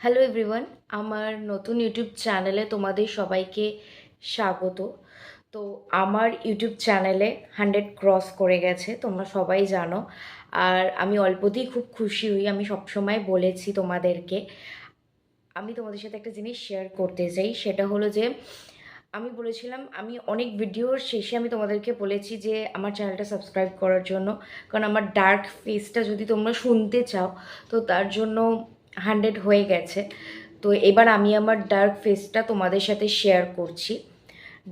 Hello everyone, আমার নতুন YouTube চ্যানেলে তোমাদের সবাইকে স্বাগত। তো আমার ইউটিউব চ্যানেলে 100 ক্রস করে গেছে, তোমরা সবাই জানো। আর আমি অল্পতেই খুব খুশি হই। আমি সবসময় বলেছি তোমাদেরকে, আমি তোমাদের সাথে একটা জিনিস শেয়ার করতে চাই। সেটা হলো যে আমি বলেছিলাম, আমি অনেক ভিডিওর শেষে আমি তোমাদেরকে বলেছি যে আমার চ্যানেলটা সাবস্ক্রাইব করার জন্য, কারণ আমার ডার্ক ফেসটা যদি তোমরা শুনতে চাও তো তার জন্য 100 হয়ে গেছে। তো এবার আমি আমার ডার্ক ফেসটা তোমাদের সাথে শেয়ার করছি।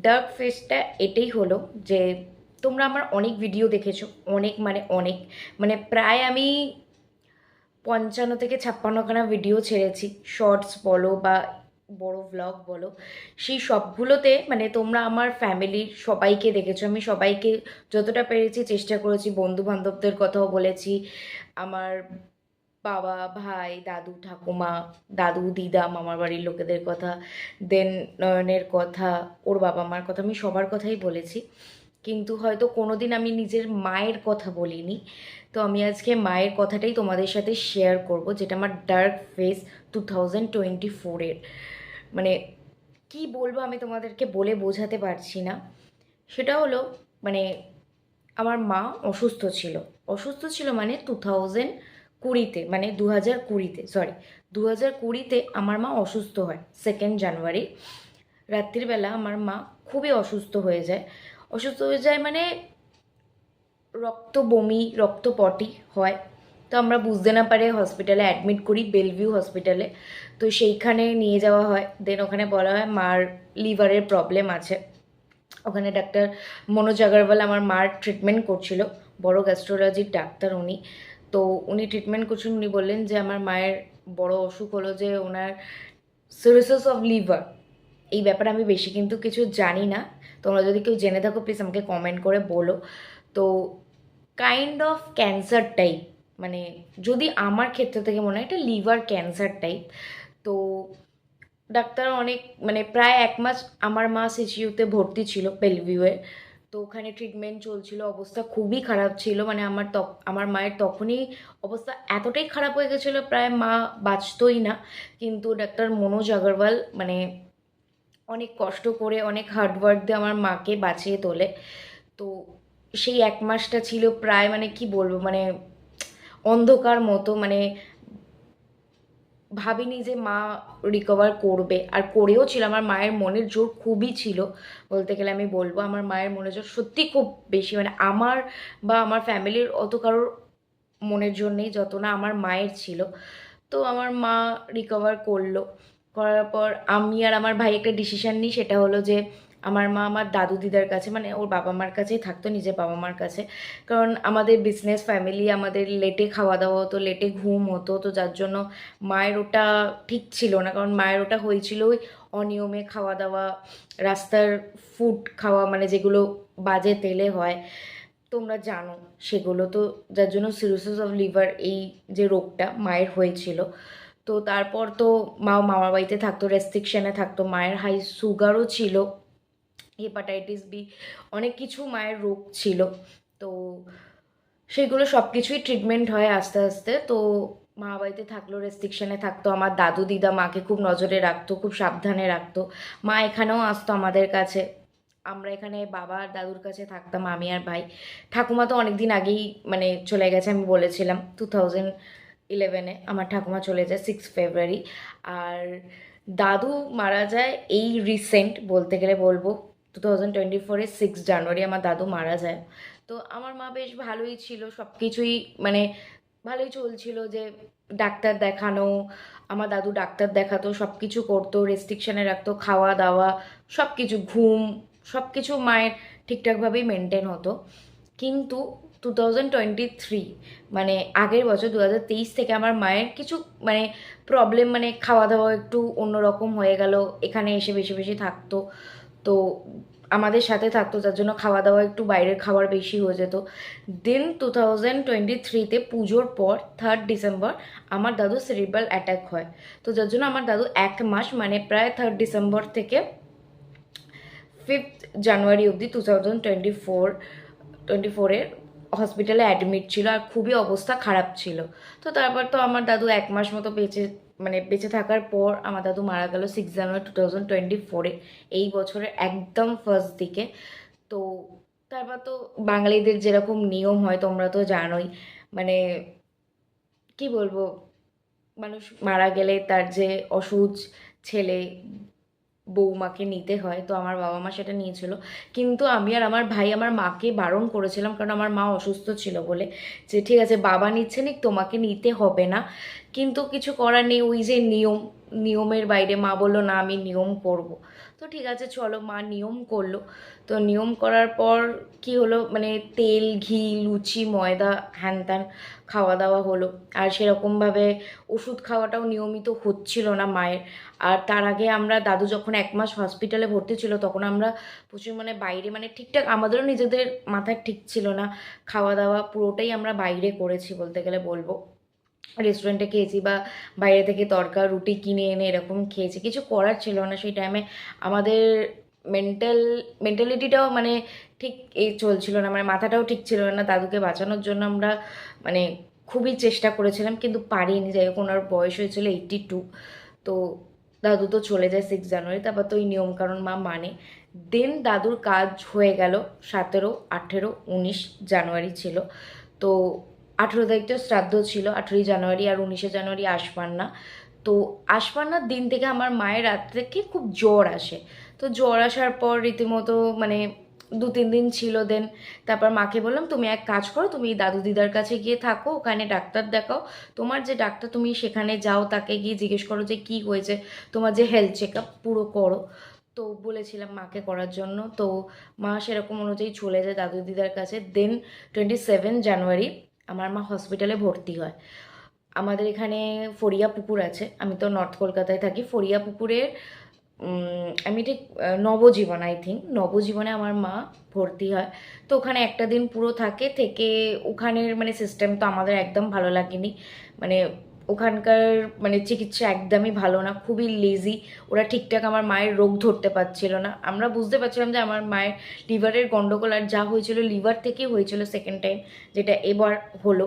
ডার্ক ফেসটা এটাই হলো যে তোমরা আমার অনেক ভিডিও দেখেছো, অনেক মানে অনেক, মানে প্রায় আমি 55 থেকে 56খানা ভিডিও ছেড়েছি, শর্টস বলো বা বড় ভ্লগ বলো। সেই সবগুলোতে মানে তোমরা আমার ফ্যামিলির সবাইকে দেখেছো। আমি সবাইকে যতটা পেরেছি চেষ্টা করেছি, বন্ধু বান্ধবদের কথাও বলেছি, আমার বাবা, ভাই, দাদু, ঠাকুমা, দাদু, দিদা, মামার বাড়ির লোকেদের কথা, দেন নয়নের কথা, ওর বাবা মার কথা, আমি সবার কথাই বলেছি। কিন্তু হয়তো কোনোদিন আমি নিজের মায়ের কথা বলিনি। তো আমি আজকে মায়ের কথাটাই তোমাদের সাথে শেয়ার করব, যেটা আমার ডার্ক ফেস 2024-এর। মানে কি বলবো, আমি তোমাদেরকে বলে বোঝাতে পারছি না। সেটা হলো মানে আমার মা অসুস্থ ছিল। অসুস্থ ছিল মানে 2020-তে, মানে 2020-তে, সরি, 2020-তে আমার মা অসুস্থ হয় 2 জানুয়ারি। রাত্রিবেলা আমার মা খুবই অসুস্থ হয়ে যায়। অসুস্থ হয়ে যায় মানে রক্ত বমি, রক্ত পটি হয়। তো আমরা বুঝতে না পারে হসপিটালে অ্যাডমিট করি, বেলভিউ হসপিটালে। তো সেইখানে নিয়ে যাওয়া হয়। দেন ওখানে বলা হয় মার লিভারের প্রবলেম আছে। ওখানে ডাক্তার মনোজ আগরওয়াল আমার মার ট্রিটমেন্ট করছিল, বড় গ্যাস্ট্রোলজির ডাক্তার উনি। তো উনি ট্রিটমেন্ট করছেন। উনি বললেন যে আমার মায়ের বড় অসুখ হলো যে ওনার সিরোসিস অফ লিভার। এই ব্যাপারে আমি বেশি কিন্তু কিছু জানি না, তোমরা যদি কেউ জেনে থাকো প্লিজ আমাকে কমেন্ট করে বলো। তো কাইন্ড অফ ক্যান্সার টাইপ, মানে যদি আমার ক্ষেত্র থেকে মনে হয় এটা লিভার ক্যান্সার টাইপ। তো ডাক্তার অনেক মানে প্রায় 1 মাস আমার মা সিসিইউতে ভর্তি ছিল, বেলভিউয়ে। তো ওখানে ট্রিটমেন্ট চলছিল, অবস্থা খুবই খারাপ ছিল। মানে আমার মায়ের তখনই অবস্থা এতটাই খারাপ হয়ে গেছিলো, প্রায় মা বাঁচতই না। কিন্তু ডাক্তার মনোজ আগরওয়াল মানে অনেক কষ্ট করে, অনেক হার্ডওয়ার্ক দিয়ে আমার মাকে বাঁচিয়ে তোলে। তো সেই 1 মাসটা ছিল প্রায় মানে কি বলবো, মানে অন্ধকার মতো। মানে ভাবিনি যে মা রিকভার করবে, আর করেও ছিল। আমার মায়ের মনের জোর খুবই ছিল, বলতে গেলে আমি বলবো আমার মায়ের মনের জোর সত্যি খুব বেশি। মানে আমার বা আমার ফ্যামিলির অত কারোর মনের জোর নেই যত না আমার মায়ের ছিল। তো আমার মা রিকভার করলো। করার পর আমি আর আমার ভাই একটা ডিসিশন নিই, সেটা হলো যে আমার মা আমার দাদু দিদার কাছে, মানে ওর বাবা মার কাছেই থাকতো, নিজের বাবা মার কাছে। কারণ আমাদের বিজনেস ফ্যামিলি, আমাদের লেটে খাওয়া দাওয়া হতো, লেটে ঘুম হতো। তো যার জন্য মায়ের ওটা ঠিক ছিল না, কারণ মায়ের ওটা হয়েছিল ওই অনিয়মে খাওয়া দাওয়া, রাস্তার ফুড খাওয়া, মানে যেগুলো বাজে তেলে হয়, তোমরা জানো সেগুলো। তো যার জন্য সিরোসিস অফ লিভার এই যে রোগটা মায়ের হয়েছিল। তো তারপর তো মা মামার বাড়িতে থাকতো, রেস্ট্রিকশানে থাকতো। মায়ের হাই সুগারও ছিল, হেপাটাইটিস বি, অনেক কিছু মায়ের রোগ ছিল। তো সেগুলো সব কিছুই ট্রিটমেন্ট হয় আস্তে আস্তে। তো মা বাড়িতে থাকলো, রেস্ট্রিকশানে থাকতো। আমার দাদু দিদা মাকে খুব নজরে রাখতো, খুব সাবধানে রাখতো। মা এখানেও আসতো আমাদের কাছে। আমরা এখানে বাবা আর দাদুর কাছে থাকতাম, আমি আর ভাই। ঠাকুমা তো অনেক দিন আগেই মানে চলে গেছে, আমি বলেছিলাম 2011-এ আমার ঠাকুমা চলে যায় 6 ফেব্রুয়ারি। আর দাদু মারা যায় এই রিসেন্ট, বলতে গেলে বলবো 2024-এর 6 জানুয়ারি আমার দাদু মারা যায়। তো আমার মা বেশ ভালোই ছিল, সব কিছুই মানে ভালোই চলছিল। যে ডাক্তার দেখানো, আমার দাদু ডাক্তার দেখাতো, সব কিছু করতো, রেস্ট্রিকশানে রাখতো, খাওয়া দাওয়া সব কিছু, ঘুম, সব কিছু মায়ের ঠিকঠাকভাবেই মেনটেন হতো। কিন্তু 2023 মানে আগের বছর 2023 থেকে আমার মায়ের কিছু মানে প্রবলেম, মানে খাওয়া দাওয়া একটু অন্যরকম হয়ে গেল। এখানে এসে বেশি বেশি থাকতো, তো আমাদের সাথে থাকতো, যার জন্য খাওয়া দাওয়া একটু বাইরের খাবার বেশি হয়ে যেত। দেন 2023-তে পুজোর পর 3 ডিসেম্বর আমার দাদু সেরিব্রাল অ্যাটাক হয়। তো যার জন্য আমার দাদু 1 মাস মানে প্রায় 3 ডিসেম্বর থেকে 5 জানুয়ারি অবধি 2024-এর হসপিটালে অ্যাডমিট ছিল, আর খুবই অবস্থা খারাপ ছিল। তো তারপর তো আমার দাদু 1 মাস মতো বেঁচে মানে বেঁচে থাকার পর আমার দাদু মারা গেল 6 জানুয়ারি 2024-এ, এই বছরের একদম ফার্স্ট দিকে। তো তারপর তো বাঙালিদের যেরকম নিয়ম হয় তোমরা তো জানোই, মানে কি বলবো, মানুষ মারা গেলে তার যে অসুচ ছেলে বৌমাকে নিতে হয়, তো আমার বাবা মা সেটা নিয়েছিল। কিন্তু আমি আর আমার ভাই আমার মাকে বারণ করেছিলাম, কারণ আমার মা অসুস্থ ছিল বলে, যে ঠিক আছে বাবা নিচ্ছে নিক, তোমাকে নিতে হবে না। কিন্তু কিছু করার নেই, ওই যে নিয়ম, নিয়মের বাইরে মা বললো না আমি নিয়ম করব। তো ঠিক আছে চলো, মা নিয়ম করলো। তো নিয়ম করার পর কি হলো, মানে তেল ঘি লুচি ময়দা হ্যান ত্যান খাওয়া দাওয়া হলো। আর সেরকমভাবে ওষুধ খাওয়াটাও নিয়মিত হচ্ছিল না মায়ের। আর তার আগে আমরা, দাদু যখন 1 মাস হসপিটালে ভর্তি ছিল, তখন আমরা প্রচুর মানে বাইরে, মানে ঠিকঠাক আমাদেরও নিজেদের মাথায় ঠিক ছিল না, খাওয়া দাওয়া পুরোটাই আমরা বাইরে করেছি বলতে গেলে বলবো। রেস্টুরেন্টে খেয়েছি বা বাইরে থেকে তড়কা রুটি কিনে এনে এরকম খেয়েছি, কিছু করার ছিল না সেই টাইমে। আমাদের মেন্টালিটিটাও মানে ঠিক এই চলছিল না, মানে মাথাটাও ঠিক ছিল না। দাদুকে বাঁচানোর জন্য আমরা মানে খুবই চেষ্টা করেছিলাম, কিন্তু পারিনি। যাই হোক, ওনার বয়স হয়েছিল 82। তো দাদু তো চলে যায় 6 জানুয়ারি, তারপর তো ওই নিয়মকানুন মা মানে। দেন দাদুর কাজ হয়ে গেল 17, 18, 19 জানুয়ারি ছিল। তো 18 তারিখ তো শ্রাদ্ধ ছিল, 18 জানুয়ারি আর 19 জানুয়ারি আশপান্না। তো আশপান্নার দিন থেকে আমার মায়ের রাত থেকে খুব জ্বর আসে। তো জ্বর আসার পর রীতিমতো মানে 2-3 দিন ছিল। দেন তারপর মাকে বললাম তুমি এক কাজ করো, তুমি দাদু দিদার কাছে গিয়ে থাকো, ওখানে ডাক্তার দেখাও। তোমার যে ডাক্তার তুমি সেখানে যাও, তাকে গিয়ে জিজ্ঞেস করো যে কি হয়েছে, তোমার যে হেলথ চেক আপ পুরো করো। তো বলেছিলাম মাকে করার জন্য। তো মা সেরকম অনুযায়ী চলে যায় দাদু দিদার কাছে। দেন 27 জানুয়ারি আমার মা হসপিটালে ভর্তি হয়। আমাদের এখানে ফড়িয়া পুকুর আছে, আমি তো নর্থ কলকাতায় থাকি। ফড়িয়া পুকুরের আমি ঠিক নবজীবন, আই থিঙ্ক নবজীবনে আমার মা ভর্তি হয়। তো ওখানে একটা দিন পুরো থেকে ওখানের মানে সিস্টেম তো আমাদের একদম ভালো লাগেনি। মানে ওখানকার মানে চিকিৎসা একদমই ভালো না, খুবই লেজি। ওরা ঠিকঠাক আমার মায়ের রোগ ধরতে পারছিল না। আমরা বুঝতে পারছিলাম যে আমার মায়ের লিভারের গন্ডগোল, আর যা হয়েছিল লিভার থেকেই হয়েছিল সেকেন্ড টাইম, যেটা এবার হলো।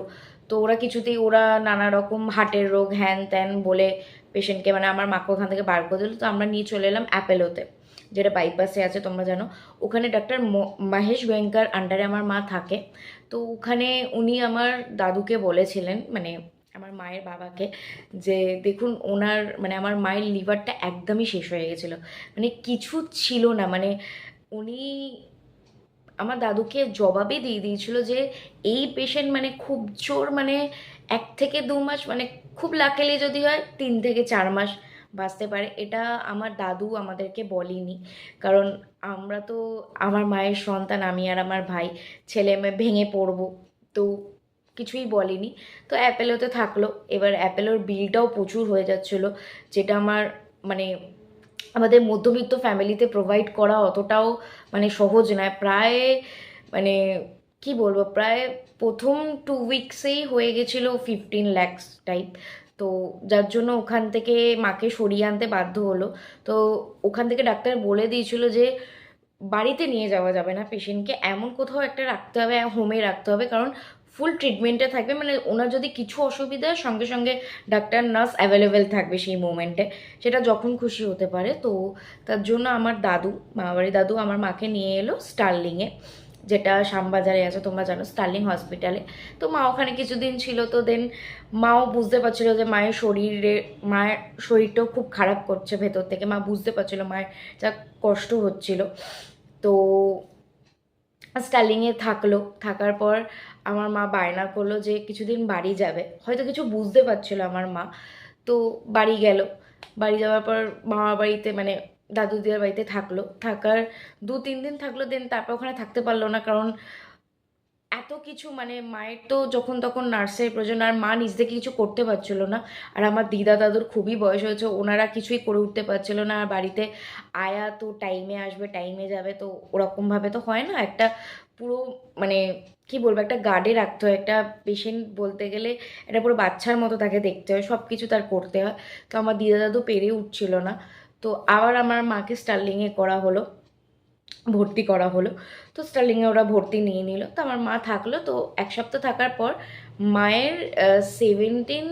তো ওরা কিছুতেই, ওরা নানা রকম হার্টের রোগ হ্যান ত্যান বলে পেশেন্টকে, মানে আমার মাকে ওখান থেকে বার করে দিল। তো আমরা নিয়ে চলে এলাম অ্যাপেলোতে, যেটা বাইপাসে আছে তোমরা জানো। ওখানে ডাক্তার মহেশ গোয়েঙ্কার আন্ডারে আমার মা থাকে। তো ওখানে উনি আমার দাদুকে বলেছিলেন, মানে আমার মায়ের বাবাকে, যে দেখুন ওনার মানে আমার মায়ের লিভারটা একদমই শেষ হয়ে গেছিলো, মানে কিছু ছিল না। মানে উনি আমার দাদুকে জবাবে দিয়ে দিয়েছিল যে এই পেশেন্ট মানে খুব জোর, মানে 1 থেকে 2 মাস, মানে খুব লাকেলি যদি হয় 3 থেকে 4 মাস বাঁচতে পারে। এটা আমার দাদু আমাদেরকে বলেনি, কারণ আমরা তো আমার মায়ের সন্তান, আমি আর আমার ভাই, ছেলে মেয়ে ভেঙে পড়বো। তো কিছুই বলেনি। তো অ্যাপেলোতে থাকলো। এবার অ্যাপেলোর বিলটাও প্রচুর হয়ে যাচ্ছিলো, যেটা আমার মানে আমাদের মধ্যবিত্ত ফ্যামিলিতে প্রোভাইড করা অতটাও মানে সহজ নয়। প্রায় মানে কি বলবো, প্রায় প্রথম 2 উইকসেই হয়ে গেছিলো 15 lakhs টাইপ। তো যার জন্য ওখান থেকে মাকে সরিয়ে আনতে বাধ্য হলো। তো ওখান থেকে ডাক্তার বলে দিয়েছিল যে বাড়িতে নিয়ে যাওয়া যাবে না পেশেন্টকে, এমন কোথাও একটা রাখতে হবে, হোমে রাখতে হবে, কারণ ফুল ট্রিটমেন্টে থাকবে। মানে ওনার যদি কিছু অসুবিধা হয় সঙ্গে সঙ্গে ডাক্তার নার্স অ্যাভেলেবেল থাকবে সেই মোমেন্টে, সেটা যখন খুশি হতে পারে। তো তার জন্য আমার দাদু, মামাবাড়ি দাদু আমার মাকে নিয়ে এলো স্টার্লিংয়ে, যেটা শ্যামবাজারে আছে, তোমরা জানো স্টার্লিং হসপিটালে। তো মা ওখানে কিছুদিন ছিল। তো দেন মাও বুঝতে পারছিল যে মায়ের শরীরটাও খুব খারাপ করছে ভেতর থেকে। মা বুঝতে পারছিল মায়ের যা কষ্ট হচ্ছিল। তো স্টার্লিংয়ে থাকলো। থাকার পর আমার মা বায়না করলো যে কিছুদিন বাড়ি যাবে, হয়তো কিছু বুঝতে পারছিল আমার মা। তো বাড়ি গেল। বাড়ি যাওয়ার পর মামার বাড়িতে মানে দাদু দিদার বাড়িতে থাকলো। থাকার 2-3 দিন থাকলো। দেন তারপর ওখানে থাকতে পারলো না, কারণ এত কিছু মানে মায়ের তো যখন তখন নার্সের প্রয়োজন, আর মা নিজ থেকে কিছু করতে পারছিল না। আর আমার দিদা দাদুর খুবই বয়স হয়েছে, ওনারা কিছুই করে উঠতে পারছিল না। আর বাড়িতে আয়া তো টাইমে আসবে টাইমে যাবে, তো ওরকমভাবে তো হয় না। একটা পুরো মানে কি বলবো, একটা গার্ডে রাখতে হয়। একটা পেশেন্ট বলতে গেলে এটা পুরো বাচ্চার মতো তাকে দেখতে হয়, সব কিছু তার করতে হয়। তো আমার দিদা দাদু পেরে উঠছিল না। তো আবার আমার মাকে স্টার্লিংয়ে করা হলো, ভর্তি করা হলো। তো স্টার্লিংয়ে ওরা ভর্তি নিয়ে নিল। তো আমার মা থাকলো। তো 1 সপ্তাহ থাকার পর মায়ের 17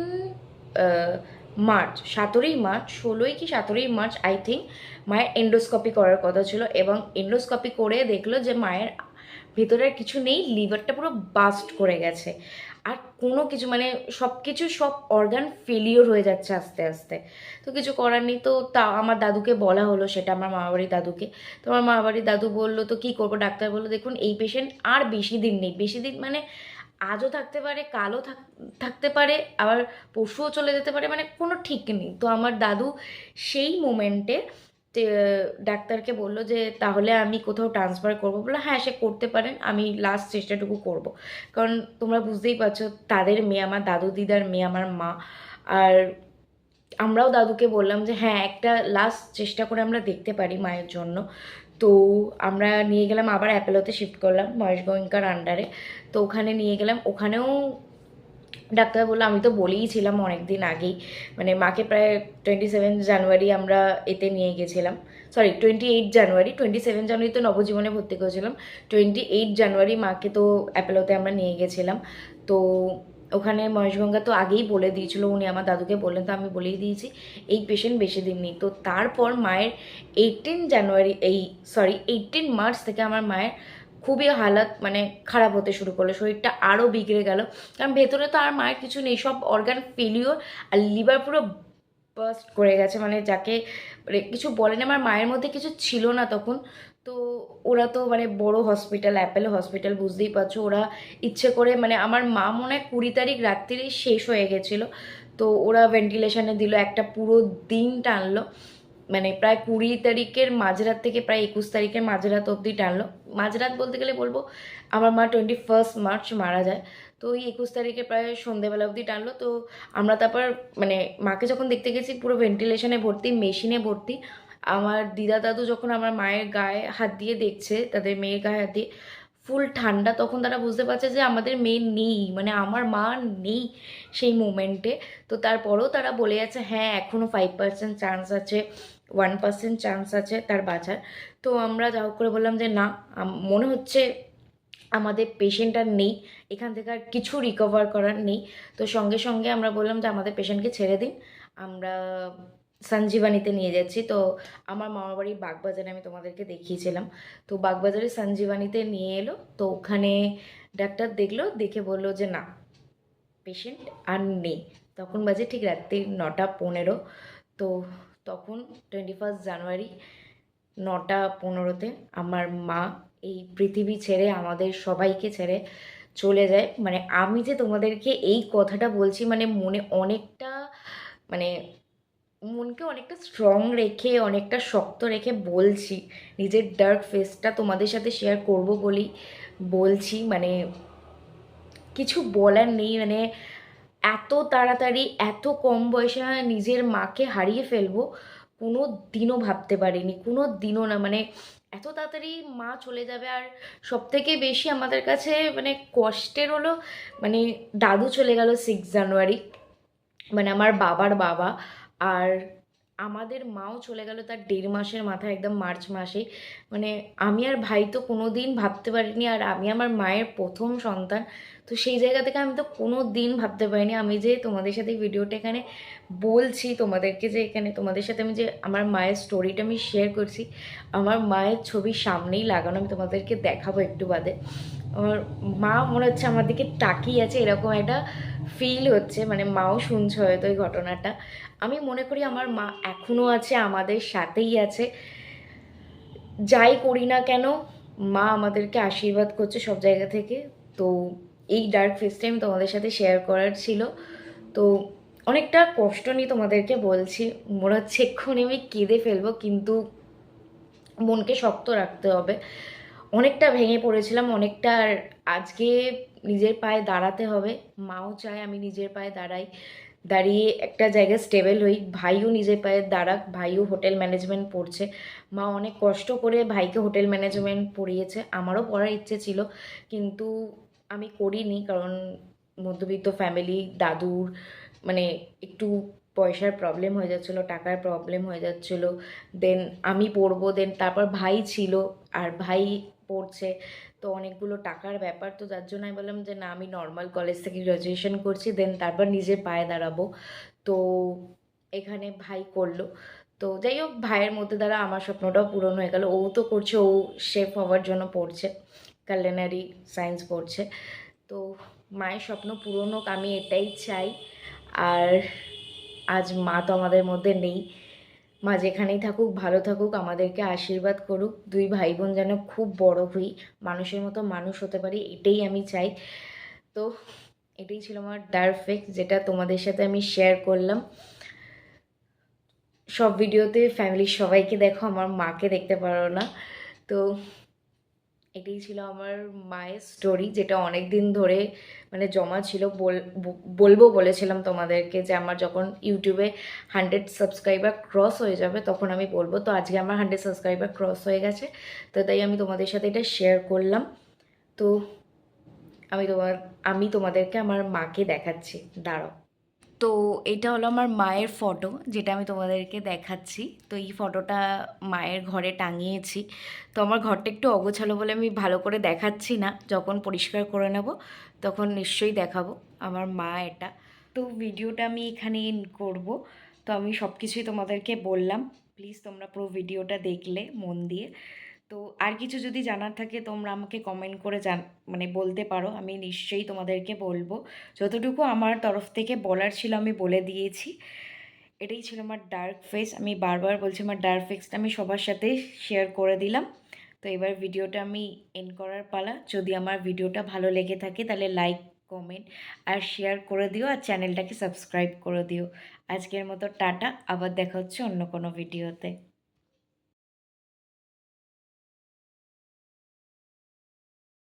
মার্চ, 17ই মার্চ, 16ই কি 17ই মার্চ আই থিঙ্ক মায়ের এন্ডোস্কোপি করার কথা ছিল, এবং এন্ডোস্কোপি করে দেখলো যে মায়ের ভেতরের কিছু নেই, লিভারটা পুরো বাস্ট করে গেছে, আর কোনো কিছু মানে সব কিছু সব অর্গান ফেলিওর হয়ে যাচ্ছে আস্তে আস্তে। তো কিছু করার নেই, তো তা আমার দাদুকে বলা হলো সেটা, আমার মামাবাড়ির দাদুকে। তো আমার মামাবাড়ির দাদু বললো তো কী করবো, ডাক্তার বললো দেখুন এই পেশেন্ট আর বেশি দিন নেই, বেশি দিন মানে আজও থাকতে পারে, কালও থাকতে পারে, আবার পরশুও চলে যেতে পারে, মানে কোনো ঠিক নেই। তো আমার দাদু সেই মোমেন্টে ডাক্তারকে বললো যে তাহলে আমি কোথাও ট্রান্সফার করবো, বললো হ্যাঁ সে করতে পারেন, আমি লাস্ট চেষ্টাটুকু করব। কারণ তোমরা বুঝতেই পারছো তাদের মেয়ে, আমার দাদু দিদার মেয়ে আমার মা, আর আমরাও দাদুকে বললাম যে হ্যাঁ একটা লাস্ট চেষ্টা করে আমরা দেখতে পারি মায়ের জন্য। তো আমরা নিয়ে গেলাম, আবার অ্যাপেলোতে শিফট করলাম মহেশ গোয়েঙ্কার আন্ডারে। তো ওখানে নিয়ে গেলাম, ওখানেও ডাক্তার বললো, আমি তো বলেইছিলাম অনেক দিন আগেই, মানে মাকে প্রায় 27 জানুয়ারি আমরা এতে নিয়ে গেছিলাম, সরি 28 জানুয়ারি, 27 জানুয়ারি তো নবজীবনে ভর্তি করেছিলাম, 28 জানুয়ারি মাকে তো অ্যাপেলোতে আমরা নিয়ে গেছিলাম। তো ওখানে মহেশগঙ্গা তো আগেই বলে দিয়েছিল, উনি আমার দাদুকে বললেন, তো আমি বলেই দিয়েছি এই পেশেন্ট বেশি দিন নেই। তো তারপর মায়ের 18 জানুয়ারি, এই সরি 18 মার্চ থেকে আমার মায়ের খুবই হালাত মানে খারাপ হতে শুরু করলো, শরীরটা আরও বিগড়ে গেল, কারণ ভেতরে তো আর মায়ের কিছু নেই, সব অর্গান ফেলিওর, আর লিভার পুরো বাস্ট করে গেছে, মানে যাকে মানে কিছু বলেন, আমার মায়ের মধ্যে কিছু ছিল না তখন। তো ওরা তো মানে বড় হসপিটাল, অ্যাপেলো হসপিটাল, বুঝতেই পারছো, ওরা ইচ্ছে করে মানে আমার মা মনে হয় 20 তারিখ রাত্রিরেই শেষ হয়ে গেছিলো। তো ওরা ভেন্টিলেশনে দিল, একটা পুরো দিন টানলো, মানে প্রায় 20 তারিখের মাঝরাত থেকে প্রায় 21 তারিখের মাঝরাত অবধি টানলো। মাঝরাত বলতে গেলে বলবো আমার মা 21 মার্চ মারা যায়, তো ওই 21 তারিখে প্রায় সন্ধেবেলা অবধি টানলো। তো আমরা তারপর মানে মাকে যখন দেখতে গেছি পুরো ভেন্টিলেশনে ভর্তি, মেশিনে ভর্তি। আমার দিদা দাদু যখন আমার মায়ের গায়ে হাত দিয়ে দেখছে, তাদের মেয়ের গায়ে হাত দিয়ে ফুল ঠান্ডা, তখন তারা বুঝতে পারছে যে আমাদের মেয়ে নেই, মানে আমার মা নেই সেই মোমেন্টে। তো তারপরেও তারা বলে যাচ্ছে হ্যাঁ এখনও 5% চান্স আছে, 1% চান্স আছে তার বাঁচার। তো আমরা যা হোক করে বললাম যে না, মনে হচ্ছে আমাদের পেশেন্ট আর নেই, এখান থেকে আর কিছু রিকভার করার নেই। তো সঙ্গে সঙ্গে আমরা বললাম যে আমাদের পেশেন্টকে ছেড়ে দিন, আমরা সঞ্জীবানিতে নিয়ে যাচ্ছি। তো আমার মামার বাড়ি বাগবাজারে, আমি তোমাদেরকে দেখিয়েছিলাম। তো বাগবাজারে সঞ্জীবানিতে নিয়ে এলো, তো ওখানে ডাক্তার দেখলো, দেখে বললো যে না পেশেন্ট আর নেই। তখন বাজে ঠিক রাত্রি 9টা 15। তো তখন 21 জানুয়ারি 9টা 15-তে আমার মা এই পৃথিবী ছেড়ে আমাদের সবাইকে ছেড়ে চলে যায়। মানে আমি যে তোমাদেরকে এই কথাটা বলছি, মানে মনে অনেকটা মানে মনকে অনেকটা স্ট্রং রেখে, অনেকটা শক্ত রেখে বলছি, নিজের ডার্ক ফেসটা তোমাদের সাথে শেয়ার করব বলেই বলছি, মানে কিছু বলার নেই। মানে এত তাড়াতাড়ি এত কম বয়সে নিজের মাকে হারিয়ে ফেলবো কোনো দিনও ভাবতে পারিনি, কোনো দিনও না। মানে এত তাড়াতাড়ি মা চলে যাবে, আর সব থেকে বেশি আমাদের কাছে মানে কষ্টের হলো মানে দাদু চলে গেল 6 জানুয়ারি, মানে আমার বাবার বাবা। আর আমাদের মাও চলে গেল তার 1.5 মাসের মাথায়, একদম মার্চ মাসেই। মানে আমি আর ভাই তো কোনো দিন ভাবতে পারিনি, আর আমি আমার মায়ের প্রথম সন্তান। তো সেই জায়গা থেকে আমি তো কোনো দিন ভাবতে পারিনি আমি যে তোমাদের সাথে ভিডিওটা এখানে বলছি, তোমাদেরকে যে এখানে তোমাদের সাথে আমি যে আমার মায়ের স্টোরিটা আমি শেয়ার করছি, আমার মায়ের ছবি সামনেই লাগানো, আমি তোমাদেরকে দেখাবো একটু বাদে। আমার মা মনে হচ্ছে আমার দিকে তাকিয়ে আছে, এরকম একটা ফিল হচ্ছে, মানে মাও শুনছে হয়তো এই ঘটনাটা। আমি মনে করি আমার মা এখনও আছে, আমাদের সাথেই আছে, যাই করি না কেন মা আমাদেরকে আশীর্বাদ করছে সব জায়গা থেকে। তো এই ডার্ক ফেসটা আমি তোমাদের সাথে শেয়ার করার ছিল। তো অনেকটা কষ্ট নিয়ে তোমাদেরকে বলছি, মনে হচ্ছে এক্ষুনি আমি কেঁদে ফেলবো, কিন্তু মনকে শক্ত রাখতে হবে। অনেকটা ভেঙে পড়েছিলাম, অনেকটা, আর আজকে নিজের পায়ে দাঁড়াতে হবে। মাও চায় আমি নিজের পায়ে দাঁড়াই, দাঁড়িয়ে একটা জায়গায় স্টেবল হই। ভাইও নিজের পায়ে দাঁড়াক, ভাইও হোটেল ম্যানেজমেন্ট পড়ছে। মা অনেক কষ্ট করে ভাইকে হোটেল ম্যানেজমেন্ট পড়িয়েছে, আমারও পড়ার ইচ্ছে ছিল কিন্তু আমি করিনি, কারণ মধ্যবিত্ত ফ্যামিলি, দাদুর মানে একটু পয়সার প্রবলেম হয়ে যাচ্ছিলো, টাকার প্রবলেম হয়ে যাচ্ছিলো। দেন আমি পড়বো, দেন তারপর ভাই ছিল, আর ভাই পড়ছে, তো অনেকগুলো টাকার ব্যাপার। তো যার জন্য আমি বললাম যে না, আমি নর্মাল কলেজ থেকে গ্র্যাজুয়েশন করছি, দেন তারপর নিজের পায়ে দাঁড়াবো। তো এখানে ভাই করলো। তো যাই হোক, ভাইয়ের মধ্যে দ্বারা আমার স্বপ্নটাও পূরণ হয়ে গেল। ও তো করছে, ও শেফ হওয়ার জন্য পড়ছে, কালিনারি সায়েন্স পড়ছে। তো মায়ের স্বপ্ন পূরণ হোক, আমি এটাই চাই। আর আজ মা তো আমাদের মধ্যে নেই, মা যেখানেই থাকুক ভালো থাকুক, আমাদেরকে আশীর্বাদ করুক, দুই ভাই বোন যেন খুব বড় হই, মানুষের মতো মানুষ হতে পারি, এটাই আমি চাই। তো এটাই ছিল আমার ডার্ক ফেক্ট, যেটা তোমাদের সাথে আমি শেয়ার করলাম। সব ভিডিওতে ফ্যামিলির সবাইকে দেখো, আমার মাকে দেখতে পারো না। তো এটাই ছিল আমার মায়ের স্টোরি, যেটা অনেক দিন ধরে মানে জমা ছিল। বলবো বলেছিলাম তোমাদেরকে যে আমার যখন ইউটিউবে 100 সাবস্ক্রাইবার ক্রস হয়ে যাবে তখন আমি বলবো। তো আজকে আমার 100 সাবস্ক্রাইবার ক্রস হয়ে গেছে, তো তাই আমি তোমাদের সাথে এটা শেয়ার করলাম। তো আমি তোমাদেরকে আমার মাকে দেখাচ্ছি, দাঁড়াও। তো এটা হলো আমার মায়ের ফটো, যেটা আমি তোমাদেরকে দেখাচ্ছি। তো এই ফটোটা মায়ের ঘরে টাঙিয়েছি। তো আমার ঘরটা একটু অগোছালো বলে আমি ভালো করে দেখাচ্ছি না, যখন পরিষ্কার করে নেব তখন নিশ্চয়ই দেখাবো। আমার মা এটা। তো ভিডিওটা আমি এখানে এন্ড করব। তো আমি সব কিছুই তোমাদেরকে বললাম, প্লিজ তোমরা পুরো ভিডিওটা দেখলে মন দিয়ে। তো আর কিছু যদি জানার থাকে তোমরা আমাকে কমেন্ট করে মানে বলতে পারো, আমি নিশ্চয়ই তোমাদেরকে বলবো। যতটুকু আমার তরফ থেকে বলার ছিল আমি বলে দিয়েছি। এটাই ছিল আমার ডার্ক ফেস। আমি বারবার বলছি, আমার ডার্ক ফেসটা আমি সবার সাথে শেয়ার করে দিলাম। তো এবার ভিডিওটা আমি এন্ড করার পালা। যদি আমার ভিডিওটা ভালো লেগে থাকে তাহলে লাইক, কমেন্ট আর শেয়ার করে দিও, আর চ্যানেলটাকে সাবস্ক্রাইব করে দিও। আজকের মতো টাটা, আবার দেখা হচ্ছে অন্য কোনো ভিডিওতে।